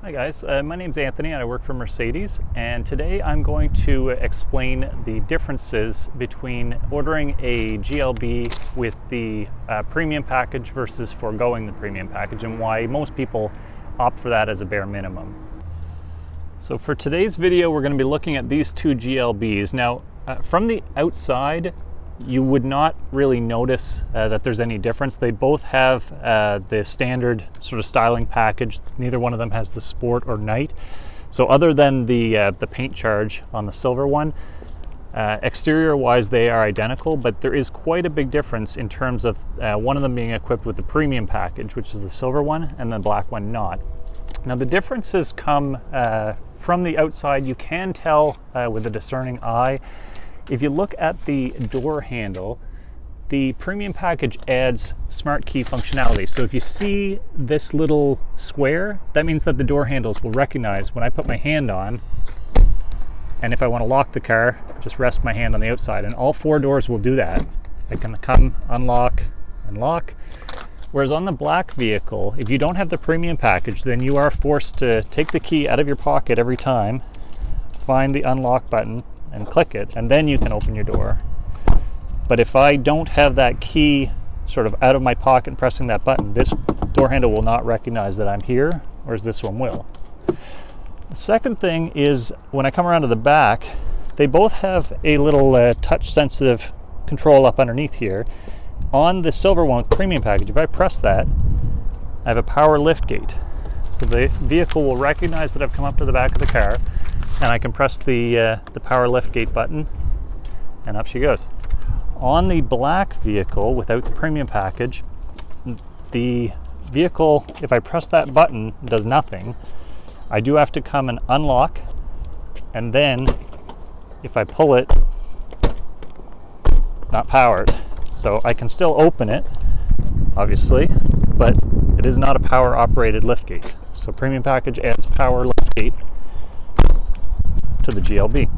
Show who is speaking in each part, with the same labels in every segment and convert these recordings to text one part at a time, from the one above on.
Speaker 1: Hi guys, my name's Anthony and I work for Mercedes, and today I'm going to explain the differences between ordering a GLB with the premium package versus foregoing the premium package, and why most people opt for that as a bare minimum. So for today's video we're going to be looking at these two GLBs. Now from the outside you would not really notice that there's any difference. They both have the standard sort of styling package. Neither one of them has the Sport or Night. So other than the paint charge on the silver one, exterior wise they are identical, but there is quite a big difference in terms of one of them being equipped with the premium package, which is the silver one, and the black one not. Now the differences come from the outside. You can tell with a discerning eye. If you look at the door handle, the premium package adds smart key functionality. So if you see this little square, that means that the door handles will recognize when I put my hand on, and if I want to lock the car, just rest my hand on the outside, and all four doors will do that. I can come, unlock, and lock. Whereas on the black vehicle, if you don't have the premium package, then you are forced to take the key out of your pocket every time, find the unlock button, and click it, and then you can open your door. But if I don't have that key sort of out of my pocket and pressing that button, this door handle will not recognize that I'm here, whereas this one will. The second thing is when I come around to the back, they both have a little touch sensitive control up underneath here. On the silver one with premium package, if I press that, I have a power lift gate. So the vehicle will recognize that I've come up to the back of the car, and I can press the power lift gate button, and up she goes. On the black vehicle without the premium package, the vehicle, if I press that button, does nothing. I do have to come and unlock, and then if I pull it, not powered. So I can still open it, obviously, but it is not a power operated liftgate. So premium package adds power liftgate to the GLB.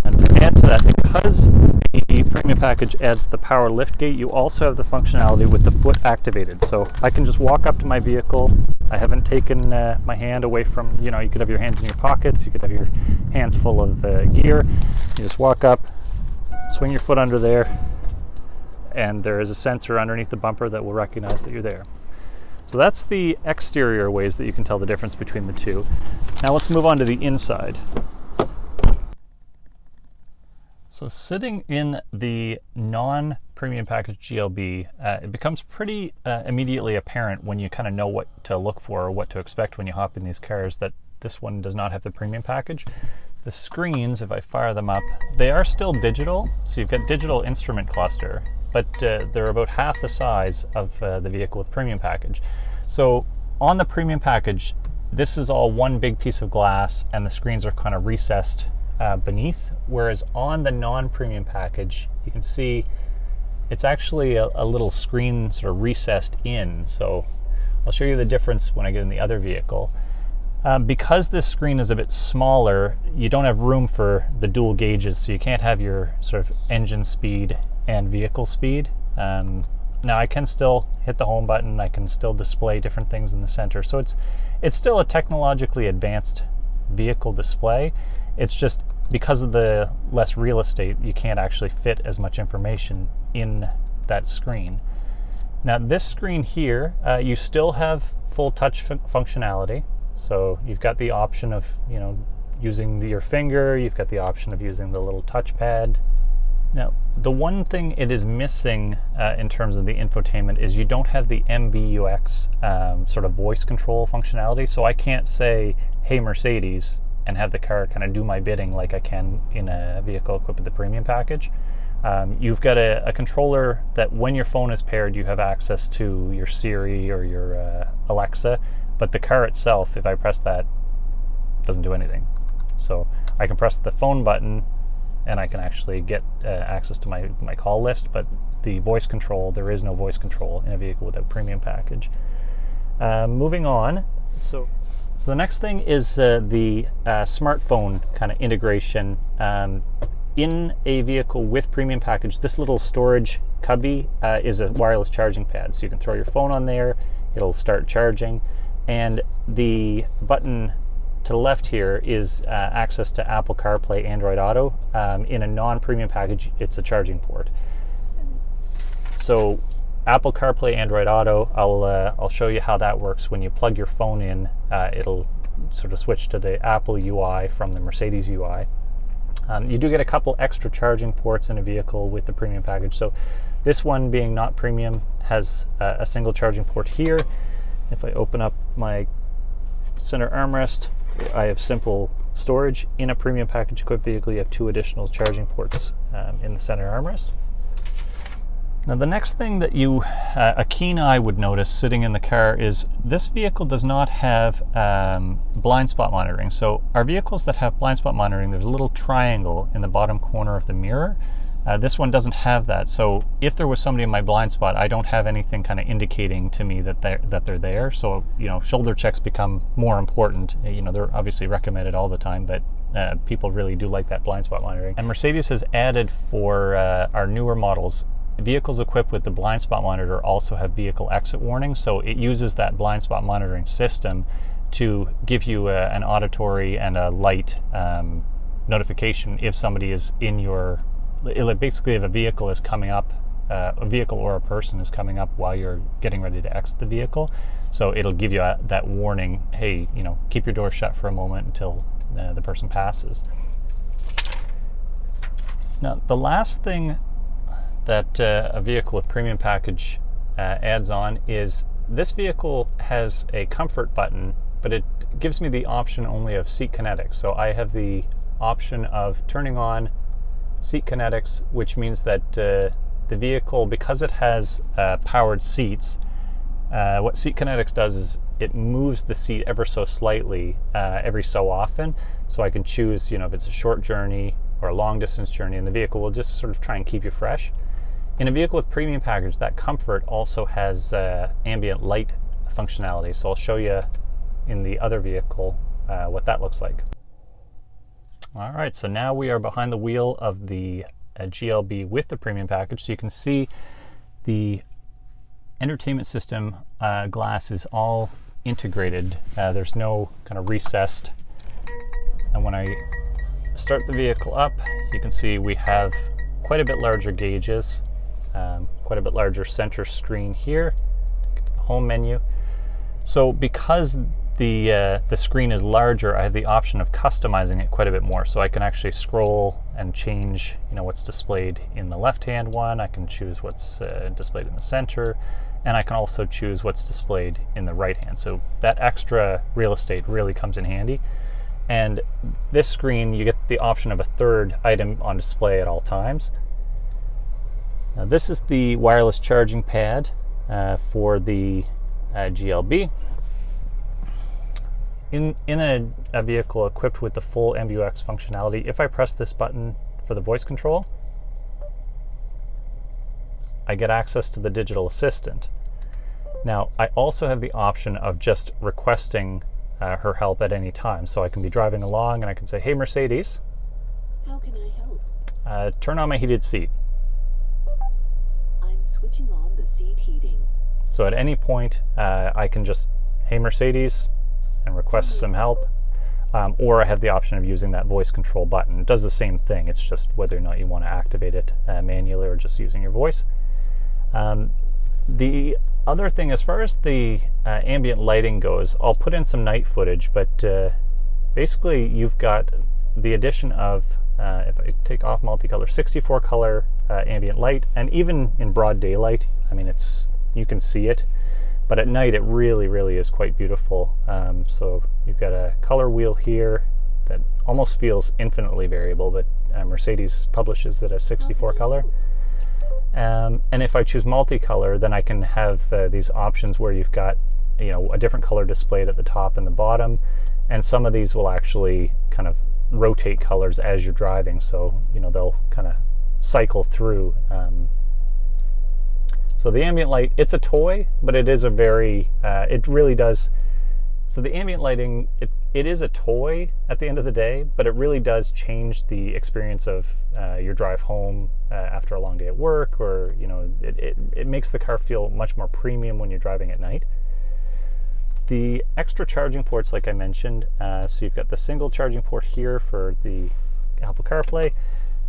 Speaker 1: And to add to that, because the premium package adds the power liftgate, you also have the functionality with the foot activated. So I can just walk up to my vehicle. I haven't taken my hand away from, you could have your hands in your pockets, you could have your hands full of gear. You just walk up, swing your foot under there, and there is a sensor underneath the bumper that will recognize that you're there. So that's the exterior ways that you can tell the difference between the two. Now let's move on to the inside. So sitting in the non-premium package GLB, it becomes pretty immediately apparent when you kind of know what to look for or what to expect when you hop in these cars that this one does not have the premium package. The screens, if I fire them up, they are still digital. So you've got digital instrument cluster, but they're about half the size of the vehicle with premium package. So on the premium package, this is all one big piece of glass, and the screens are kind of recessed beneath, whereas on the non-premium package, you can see it's actually a little screen sort of recessed in. So I'll show you the difference when I get in the other vehicle. Because this screen is a bit smaller, you don't have room for the dual gauges, so you can't have your sort of engine speed and vehicle speed. Now I can still hit the home button, I can still display different things in the center, so it's still a technologically advanced vehicle display. It's just because of the less real estate, you can't actually fit as much information in that screen. Now this screen here, you still have full touch functionality. So you've got the option of using your finger, you've got the option of using the little touchpad. Now the one thing it is missing in terms of the infotainment is you don't have the MBUX sort of voice control functionality. So I can't say, hey Mercedes, and have the car kind of do my bidding like I can in a vehicle equipped with the premium package. You've got a controller that when your phone is paired, you have access to your Siri or your Alexa, but the car itself, if I press that, doesn't do anything. So I can press the phone button and I can actually get access to my call list, but the voice control, there is no voice control in a vehicle without premium package. Moving on, so the next thing is the smartphone kind of integration. In a vehicle with premium package, this little storage cubby is a wireless charging pad. So you can throw your phone on there, it'll start charging. And the button to the left here is access to Apple CarPlay, Android Auto. In a non-premium package, it's a charging port. So Apple CarPlay, Android Auto, I'll show you how that works. When you plug your phone in, it'll sort of switch to the Apple UI from the Mercedes UI. You do get a couple extra charging ports in a vehicle with the premium package. So this one, being not premium, has a single charging port here. If I open up my center armrest, I have simple storage. In a premium package equipped vehicle, you have 2 additional charging ports in the center armrest. Now the next thing that a keen eye would notice sitting in the car is this vehicle does not have blind spot monitoring. So our vehicles that have blind spot monitoring, there's a little triangle in the bottom corner of the mirror. This one doesn't have that. So if there was somebody in my blind spot, I don't have anything kind of indicating to me that they're there. So, shoulder checks become more important. They're obviously recommended all the time, but people really do like that blind spot monitoring. And Mercedes has added for our newer models, vehicles equipped with the blind spot monitor also have vehicle exit warnings. So it uses that blind spot monitoring system to give you an auditory and a light notification if somebody is in your, basically if a vehicle is coming up, a vehicle or a person is coming up while you're getting ready to exit the vehicle. So it'll give you that warning, hey, keep your door shut for a moment until the person passes. Now, the last thing that a vehicle with premium package adds on is this vehicle has a comfort button, but it gives me the option only of seat kinetics. So I have the option of turning on seat kinetics, which means that the vehicle, because it has powered seats, what seat kinetics does is it moves the seat ever so slightly every so often. So I can choose, if it's a short journey or a long distance journey, and the vehicle will just sort of try and keep you fresh. In a vehicle with premium package, that comfort also has ambient light functionality. So I'll show you in the other vehicle what that looks like. All right, so now we are behind the wheel of the GLB with the premium package. So you can see the entertainment system glass is all integrated. There's no kind of recessed. And when I start the vehicle up, you can see we have quite a bit larger gauges. Quite a bit larger center screen here. Get to the home menu. So because the screen is larger, I have the option of customizing it quite a bit more. So I can actually scroll and change, what's displayed in the left-hand one. I can choose what's displayed in the center, and I can also choose what's displayed in the right hand. So that extra real estate really comes in handy. And this screen, you get the option of a third item on display at all times. Now this is the wireless charging pad for the GLB. In a vehicle equipped with the full MBUX functionality, if I press this button for the voice control, I get access to the digital assistant. Now, I also have the option of just requesting her help at any time. So I can be driving along and I can say, hey Mercedes,
Speaker 2: how can I help?
Speaker 1: Turn on my heated seat.
Speaker 2: Switching on the seat heating.
Speaker 1: So at any point, I can just, hey Mercedes, and request some help. Or I have the option of using that voice control button. It does the same thing. It's just whether or not you want to activate it manually or just using your voice. The other thing, as far as the ambient lighting goes, I'll put in some night footage, but basically you've got the addition of, if I take off multicolor, 64 color ambient light, and even in broad daylight, I mean, you can see it, but at night it really, really is quite beautiful. So you've got a color wheel here that almost feels infinitely variable, but Mercedes publishes it as 64 color. And if I choose multicolor, then I can have these options where you've got, a different color displayed at the top and the bottom, and some of these will actually kind of rotate colors as you're driving, so they'll kind of cycle through. So the ambient light, it's a toy, but it is a very, it really does. So the ambient lighting, it is a toy at the end of the day, but it really does change the experience of your drive home after a long day at work, or it makes the car feel much more premium when you're driving at night. The extra charging ports, like I mentioned, so you've got the single charging port here for the Apple CarPlay,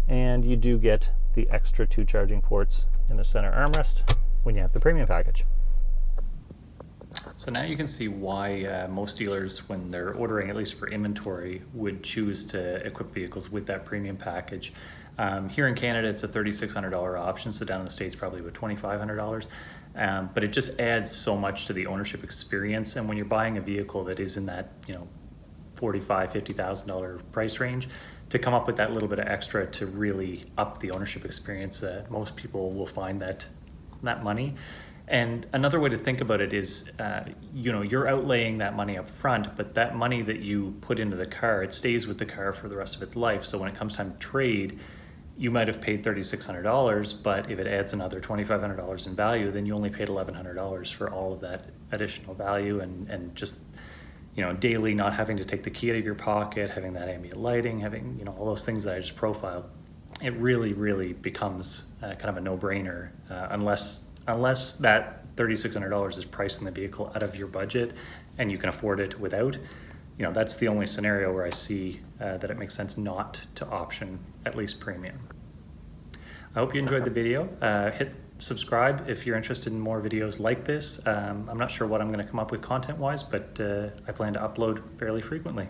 Speaker 1: and you do get the extra 2 charging ports in the center armrest when you have the premium package. So now you can see why most dealers, when they're ordering, at least for inventory, would choose to equip vehicles with that premium package. Here in Canada, it's a $3,600 option, so down in the States, probably about $2,500. But it just adds so much to the ownership experience. And when you're buying a vehicle that is in that, $45,000, $50,000 price range, to come up with that little bit of extra to really up the ownership experience, most people will find that money. And another way to think about it is, you're outlaying that money up front, but that money that you put into the car, it stays with the car for the rest of its life. So when it comes time to trade, you might have paid $3,600, but if it adds another $2,500 in value, then you only paid $1,100 for all of that additional value, and just, daily not having to take the key out of your pocket, having that ambient lighting, having, all those things that I just profiled. It really, really becomes kind of a no-brainer, unless that $3,600 is pricing the vehicle out of your budget and you can afford it without. That's the only scenario where I see that it makes sense not to option at least premium. I hope you enjoyed the video. Hit subscribe if you're interested in more videos like this. I'm not sure what I'm going to come up with content-wise, but I plan to upload fairly frequently.